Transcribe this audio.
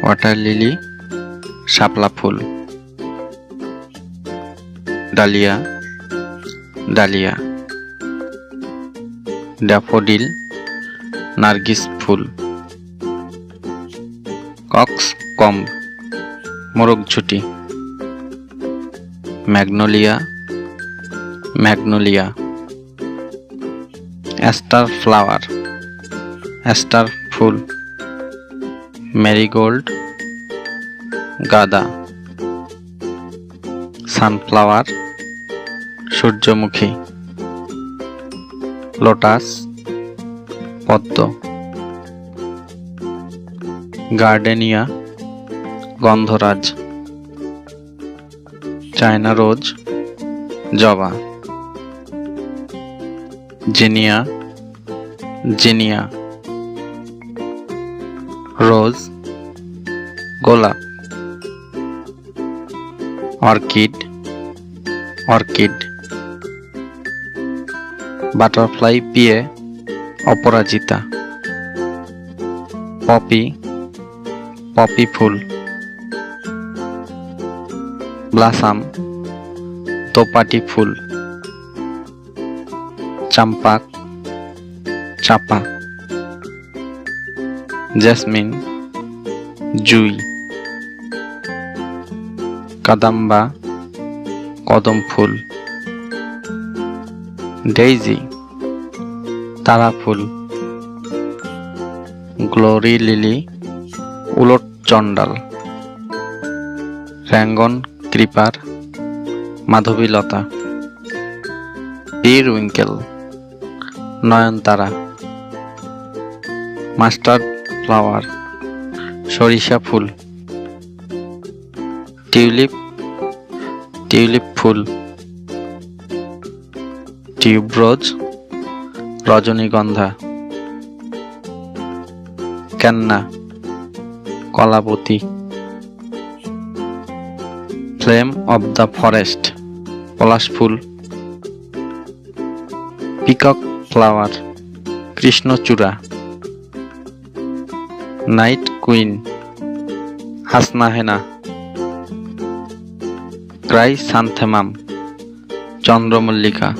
Water lily শাপলা ফুল, dahlia dahlia, daffodil নার্গিস ফুল, কক্স কম্ব মোরগঝুটি, magnolia magnolia, aster flower aster ফুল, মেরিগোল্ড গাঁদা, সানফ্লাওয়ার সূর্যমুখী, লোটাস পদ্ম, গার্ডেনিয়া গন্ধরাজ, চায়না রোজ জবা, জিনিয়া জিনিয়া, রোজ গোলাপ, অর্কিড অর্কিড, বাটারফ্লাই পিয়ে অপরাজিতা, পপি পপি ফুল, ব্লাসাম দোপাটি ফুল, চাম্পাক চাপা, জেসমিন জুই, কাদাম্বা কদম ফুল, ডেইজি তারা ফুল, গ্লোরি লিলি উলট চণ্ডাল, র্যাঙ্গন ক্রিপার মাধবীলতা, পিরউইঙ্কেল নয়নতারা, মাস্টার্ড ফ্লাওয়ার সরিষা ফুল, টিউলিপ টিউলিপ ফুল, টিউবরোজ রজনীগন্ধা, ক্যান্না কলাবতী, ফ্লেম অব দ্য ফরেস্ট পলাশ ফুল, পিকক ফ্লাওয়ার কৃষ্ণচূড়া, নাইট কুইন হাসনাহেনা, ক্রাইসান্থেমাম চন্দ্রমল্লিকা।